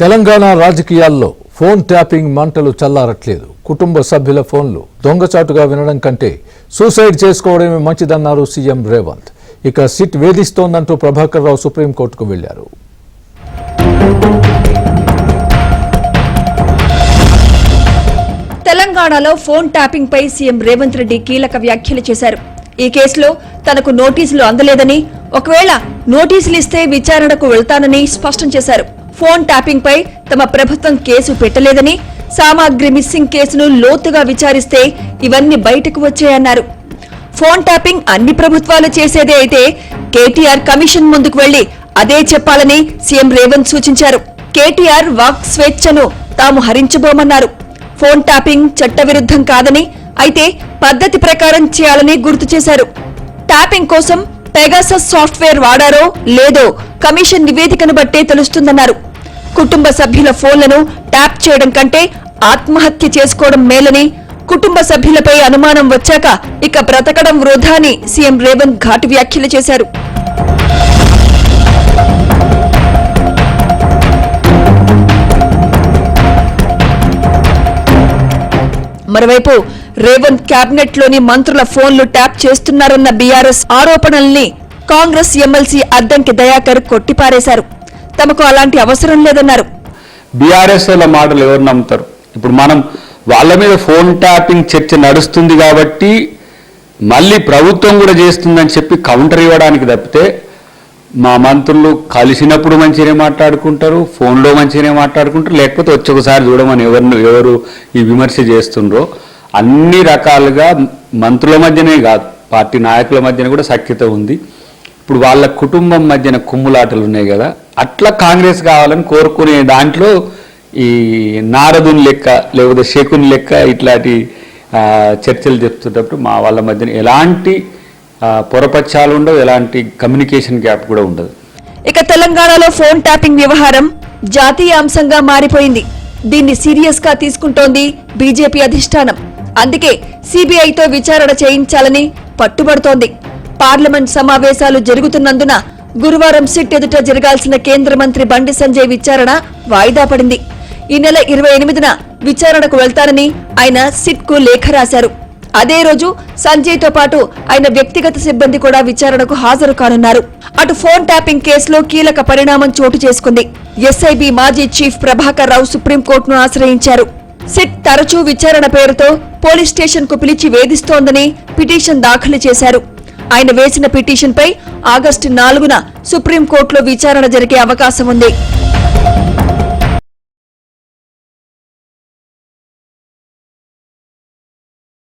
తెలంగాణ రాజకీయాల్లో phone tapping మంటలు చల్లారట్లేదు. కుటుంబ సభ్యుల ఫోన్లు దొంగచాటుగా వినడం కంటే సూసైడ్ చేసుకోవడమే మంచిదన్నారు సీఎం రేవంత్. ఇక సిట్ వేధిస్తోందంటూ ప్రభాకర్ రావు సుప్రీంకోర్టుకు వెళ్లారు. తెలంగాణలో ఫోన్ ట్యాపింగ్ పై సీఎం రేవంత్ రెడ్డి కీలక వ్యాఖ్యలు చేశారు. ఈ కేసులో తనకు నోటీసులు అందలేదని, ఒకవేళ నోటీసులు ఇస్తే విచారణకు వెళ్తానని స్పష్టం చేశారు. ఫోన్ ట్యాపింగ్ పై తమ ప్రభుత్వం కేసు పెట్టలేదని, సామాగ్రి మిస్సింగ్ కేసును లోతుగా విచారిస్తే ఇవన్నీ బయటకు వచ్చాయన్నారు. ఫోన్ ట్యాపింగ్ అన్ని ప్రభుత్వాలు చేసేదే అయితే కేటీఆర్ కమిషన్ ముందుకు వెళ్లి అదే చెప్పాలని సీఎం రేవంత్ సూచించారు. కేటీఆర్ వాక్ స్వేచ్ఛను తాము హరించబోమన్నారు. ఫోన్ ట్యాపింగ్ చట్టవిరుద్ధం కాదని, అయితే పద్ధతి ప్రకారం చేయాలని గుర్తు చేశారు. ట్యాపింగ్ కోసం పెగాసస్ సాఫ్ట్వేర్ వాడారో లేదో కమిషన్ నివేదికను బట్టే తెలుస్తుందన్నారు. కుటుంబ సభ్యుల ఫోన్లను ట్యాప్ చేయడం కంటే ఆత్మహత్య చేసుకోవడం మేలని, కుటుంబ సభ్యులపై అనుమానం వచ్చాక ఇక బ్రతకడం వృధా అని సీఎం రేవంత్ ఘాటు వ్యాఖ్యలు చేశారు. మరోవైపు రేవంత్ కేబినెట్ లోని మంత్రుల ఫోన్లు ట్యాప్ చేస్తున్నారన్న బీఆర్ఎస్ ఆరోపణల్ని కాంగ్రెస్ ఎమ్మెల్సీ అద్దంకి దయాకర్ కొట్టిపారేశారు. తమకు అలాంటి అవసరం లేదన్నారు. బీఆర్ఎస్ వాళ్ళ మాటలు ఎవరు నమ్ముతారు? ఇప్పుడు మనం వాళ్ళ మీద ఫోన్ ట్యాపింగ్ చర్చ నడుస్తుంది కాబట్టి మళ్ళీ ప్రభుత్వం కూడా చేస్తుందని చెప్పి కౌంటర్ ఇవ్వడానికి తప్పితే, మా మంత్రులు కలిసినప్పుడు మంచిగానే మాట్లాడుకుంటారు, ఫోన్లో మంచిగానే మాట్లాడుకుంటారు, లేకపోతే వచ్చి ఒకసారి చూడమని ఎవరు ఈ విమర్శ చేస్తుండ్రో అన్ని రకాలుగా మంత్రుల మధ్యనే కాదు, పార్టీ నాయకుల మధ్యన కూడా సఖ్యత ఉంది. ఇప్పుడు వాళ్ళ కుటుంబం మధ్యన కుమ్ములాటలు ఉన్నాయి కదా, అట్లా కాంగ్రెస్ కావాలని కోరుకునే దాంట్లో ఈ నారదుని లెక్క లేకపోతే శకుని లెక్క ఇట్లాంటి చర్చలు చెప్తున్నప్పుడు మా వాళ్ళ మధ్యన ఎలాంటి పొరపచ్చాలు ఉండవు, ఎలాంటి కమ్యూనికేషన్ గ్యాప్ కూడా ఉండదు. ఇక తెలంగాణలో ఫోన్ ట్యాపింగ్ వ్యవహారం జాతీయ అంశంగా మారిపోయింది. దీన్ని సీరియస్ గా తీసుకుంటోంది బీజేపీ అధిష్టానం. అందుకే సీబీఐతో విచారణ చేయించాలని పట్టుబడుతోంది. పార్లమెంట్ సమావేశాలు జరుగుతున్నందున గురువారం సిట్ ఎదుట జరగాల్సిన కేంద్ర మంత్రి బండి సంజయ్ విచారణ వాయిదా పడింది. ఈ నెల 28న విచారణకు వెళ్తానని ఆయన సిట్ కు లేఖ రాశారు. అదే రోజు సంజయ్ తో పాటు ఆయన వ్యక్తిగత సిబ్బంది కూడా విచారణకు హాజరు కానున్నారు. అటు ఫోన్ ట్యాపింగ్ కేసులో కీలక పరిణామం చోటు చేసుకుంది. ఎస్ఐబీ మాజీ చీఫ్ ప్రభాకర్ రావు సుప్రీంకోర్టును ఆశ్రయించారు. సిట్ తరచూ విచారణ పేరుతో పోలీస్ స్టేషన్ కు పిలిచి వేధిస్తోందని పిటిషన్ దాఖలు చేశారు. ఆయన వేసిన పిటిషన్పై ఆగస్టు 4న సుప్రీంకోర్టులో విచారణ జరిగే అవకాశం ఉంది.